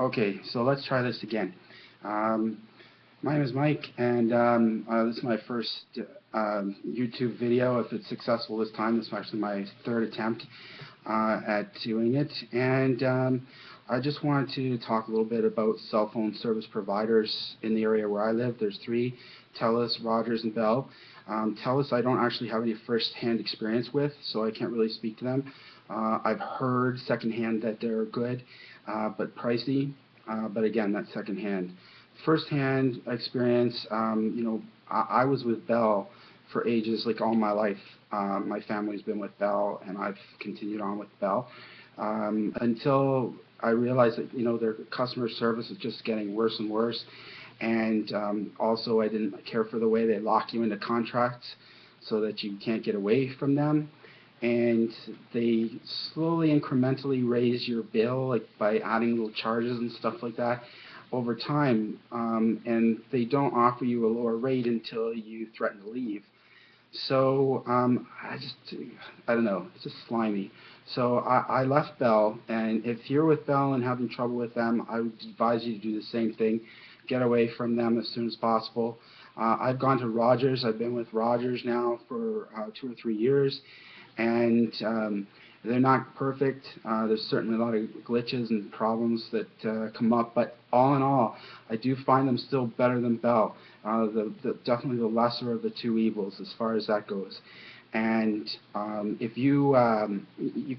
Okay, so let's try this again. Um, my name is Mike, and this is my first YouTube video. If it's successful this time, this is actually my third attempt at doing it. And I just wanted to talk a little bit about cell phone service providers in the area where I live. There's three: TELUS, Rogers, and Bell. TELUS I don't actually have any first-hand experience with, so I can't really speak to them. I've heard secondhand that they're good, but pricey. But again, that's secondhand. First-hand experience, I was with Bell for ages, like all my life. My family's been with Bell, and I've continued on with Bell until I realized that their customer service is just getting worse and worse. And also, I didn't care for the way they lock you into contracts so that you can't get away from them. And they slowly, incrementally raise your bill, like by adding little charges and stuff like that over time. And they don't offer you a lower rate until you threaten to leave. So I don't know, it's just slimy. So I left Bell, and if you're with Bell and having trouble with them, I would advise you to do the same thing. Get away from them as soon as possible. I've gone to Rogers. I've been with Rogers now for 2 or 3 years, and they're not perfect. There's certainly a lot of glitches and problems that come up, but all in all, I do find them still better than Bell. Definitely the lesser of the two evils as far as that goes. And if you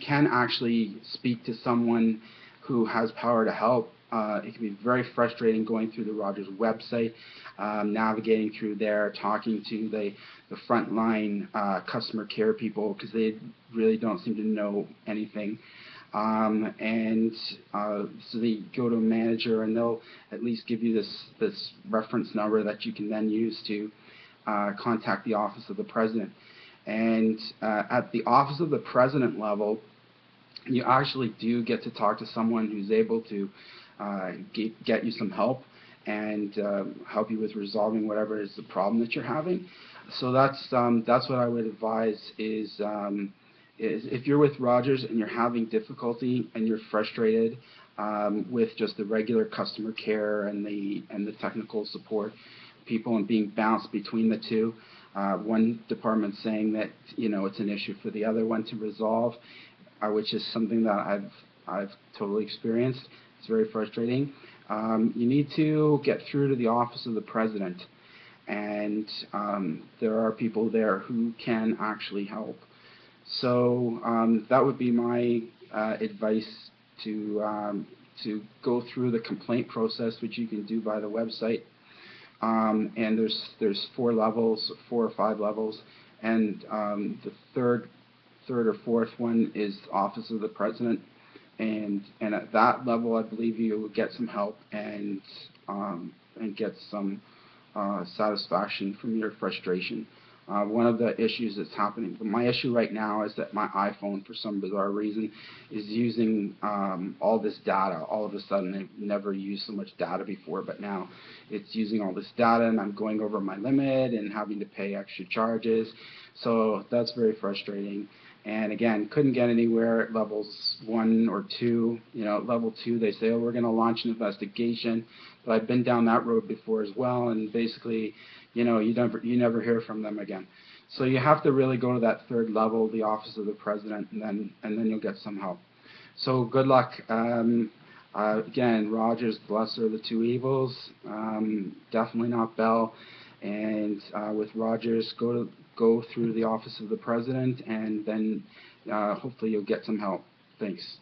can actually speak to someone who has power to help. It can be very frustrating going through the Rogers website, navigating through there, talking to the frontline customer care people, because they really don't seem to know anything. So they go to a manager, and they'll at least give you this reference number that you can then use to contact the office of the president. And at the office of the president level, you actually do get to talk to someone who's able to get you some help and help you with resolving whatever is the problem that you're having. So that's what I would advise is if you're with Rogers and you're having difficulty and you're frustrated with just the regular customer care and the technical support people and being bounced between the two. One department saying that it's an issue for the other one to resolve, which is something that I've totally experienced. It's very frustrating. You need to get through to the office of the president, and there are people there who can actually help. So that would be my advice to go through the complaint process, which you can do by the website. And there's 4 levels, 4 or 5 levels, and the third or fourth one is Office of the President, and at that level, I believe you will get some help and get some satisfaction from your frustration. One of the issues that's happening, my issue right now is that my iPhone, for some bizarre reason, is using all this data. All of a sudden, I've never used so much data before, but now it's using all this data, and I'm going over my limit and having to pay extra charges. So that's very frustrating. And again, couldn't get anywhere at levels 1 or 2. At level 2, they say, oh, we're going to launch an investigation. But I've been down that road before as well, and basically, you never hear from them again. So you have to really go to that 3rd level, the Office of the President, and then you'll get some help. So good luck. Again, Rogers, lesser of the two evils. Definitely not Bell. And with Rogers, go through the Office of the President, and then hopefully you'll get some help. Thanks.